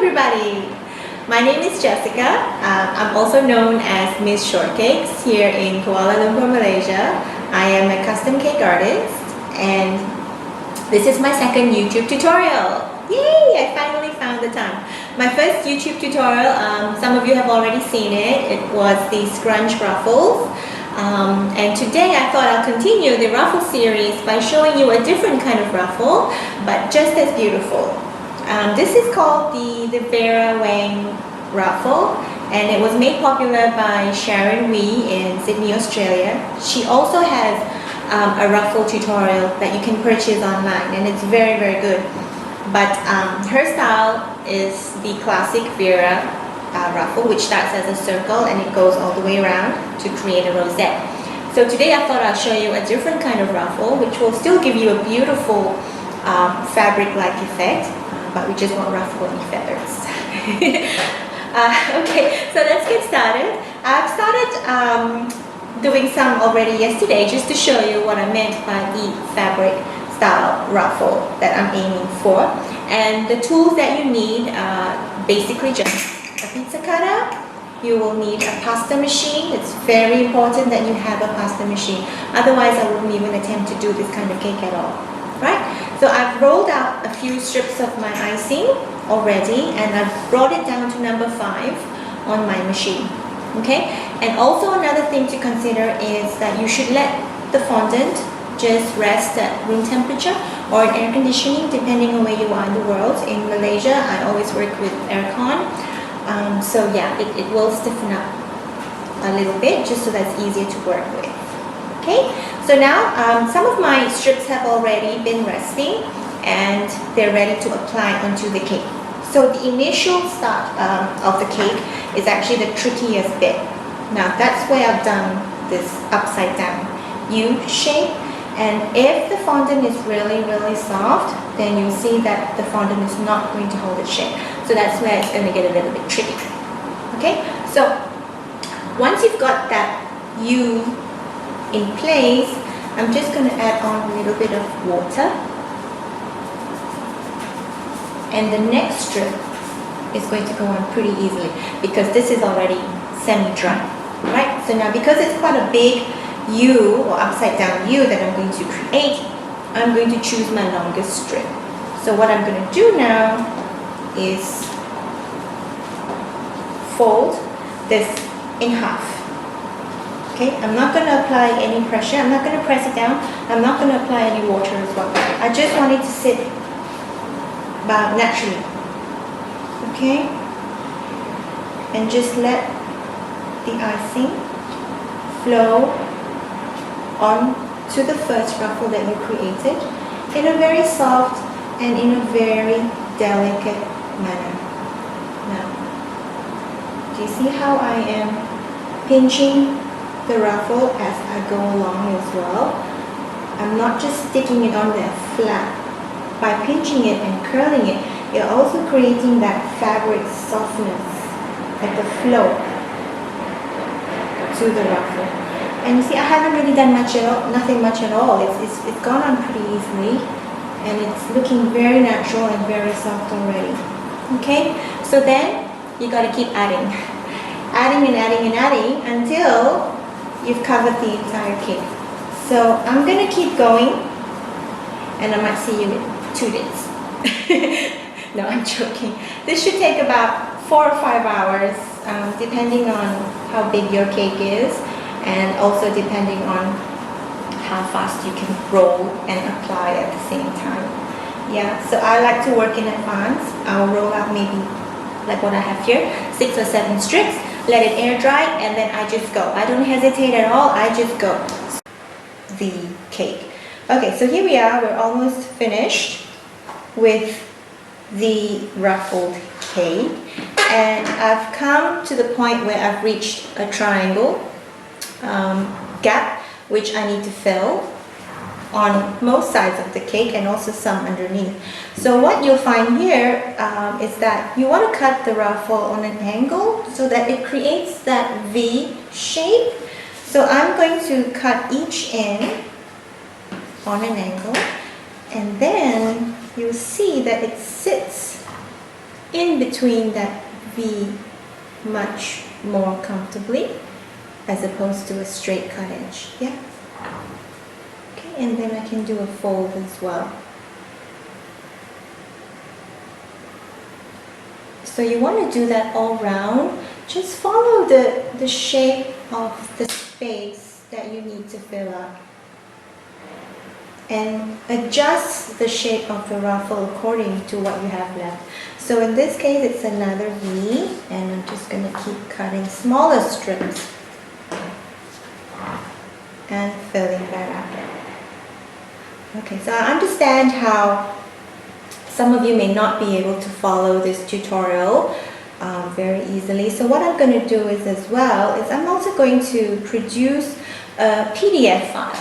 everybody! My name is Jessica. I'm also known as Miss Shortcakes here in Kuala Lumpur, Malaysia. I am a custom cake artist and this is my second YouTube tutorial. Yay! I finally found the time. My first YouTube tutorial, some of you have already seen it. It was the scrunch ruffles. And today I thought I'll continue the ruffle series by showing you a different kind of ruffle, but just as beautiful. This is called the Vera Wang Ruffle, and it was made popular by Sharon Wee in Sydney, Australia. She also has a ruffle tutorial that you can purchase online, and it's very, very good. But her style is the classic Vera ruffle, which starts as a circle and it goes all the way around to create a rosette. So today I thought I'll show you a different kind of ruffle, which will still give you a beautiful fabric-like effect, but we just won't ruffle any feathers. Okay, so let's get started. I've started doing some already yesterday just to show you what I meant by the fabric style ruffle that I'm aiming for. And the tools that you need are basically just a pizza cutter. You will need a pasta machine. It's very important that you have a pasta machine. Otherwise, I wouldn't even attempt to do this kind of cake at all. Right? So I've rolled out a few strips of my icing already, and I've brought it down to number 5 on my machine. Okay? And also another thing to consider is that you should let the fondant just rest at room temperature or in air conditioning, depending on where you are in the world. In Malaysia, I always work with aircon. So yeah, it will stiffen up a little bit just so that's easier to work with. Okay, so now some of my strips have already been resting and they're ready to apply onto the cake. So the initial start of the cake is actually the trickiest bit. Now that's where I've done this upside down U shape, and if the fondant is really, really soft, then you'll see that the fondant is not going to hold its shape. So that's where it's going to get a little bit tricky. Okay, so once you've got that U in place, I'm just going to add on a little bit of water. And the next strip is going to go on pretty easily because this is already semi-dry. Right? So now because it's quite a big U or upside down U that I'm going to create, I'm going to choose my longest strip. So what I'm going to do now is fold this in half. Okay, I'm not going to apply any pressure. I'm not going to press it down. I'm not going to apply any water as well. I just want it to sit naturally. Okay, and just let the icing flow on to the first ruffle that you created in a very soft and in a very delicate manner. Now, do you see how I am pinching the ruffle as I go along as well? I'm not just sticking it on there flat. By pinching it and curling it, you're also creating that fabric softness, like the flow to the ruffle. And you see, I haven't really done much at all, nothing much at all. It's gone on pretty easily, and it's looking very natural and very soft already. Okay, so then you got to keep adding, adding and adding and adding until you've covered the entire cake. So I'm gonna keep going, and I might see you in 2 days. No, I'm joking. This should take about 4 or 5 hours, depending on how big your cake is, and also depending on how fast you can roll and apply at the same time. Yeah, so I like to work in advance. I'll roll out maybe like what I have here, 6 or 7 strips, let it air dry, and then I just go. I don't hesitate at all, I just go. The cake. Okay, so here we are, we're almost finished with the ruffled cake, and I've come to the point where I've reached a triangle gap which I need to fill on most sides of the cake and also some underneath. So what you'll find here is that you want to cut the ruffle on an angle so that it creates that V shape. So I'm going to cut each end on an angle, and then you'll see that it sits in between that V much more comfortably as opposed to a straight cut edge. Yeah. Okay, and then I can do a fold as well. So you want to do that all round. Just follow the shape of the space that you need to fill up. And adjust the shape of the ruffle according to what you have left. So in this case, it's another V, and I'm just going to keep cutting smaller strips and filling that up. Okay, so I understand how some of you may not be able to follow this tutorial very easily. So what I'm going to do is I'm also going to produce a PDF file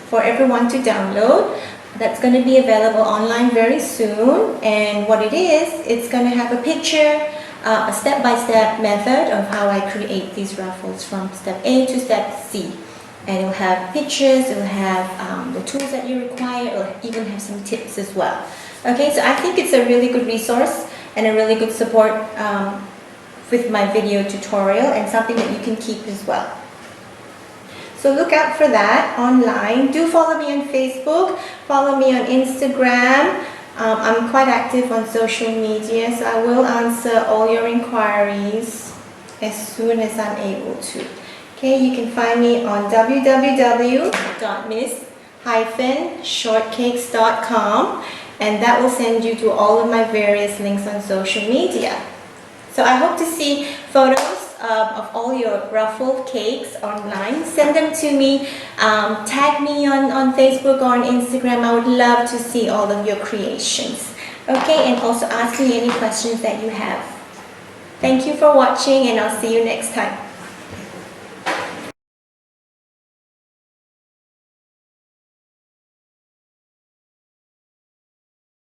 for everyone to download. That's going to be available online very soon. And what it is, it's going to have a picture, a step-by-step method of how I create these ruffles from step A to step C. And it will have pictures, it will have the tools that you require, it will even have some tips as well. Okay, so I think it's a really good resource and a really good support with my video tutorial, and something that you can keep as well. So look out for that online. Do follow me on Facebook, follow me on Instagram. I'm quite active on social media, so I will answer all your inquiries as soon as I'm able to. Okay, you can find me on www.miss-shortcakes.com, and that will send you to all of my various links on social media. So I hope to see photos of all your ruffled cakes online. Send them to me, tag me on Facebook or on Instagram. I would love to see all of your creations. Okay, and also ask me any questions that you have. Thank you for watching, and I'll see you next time.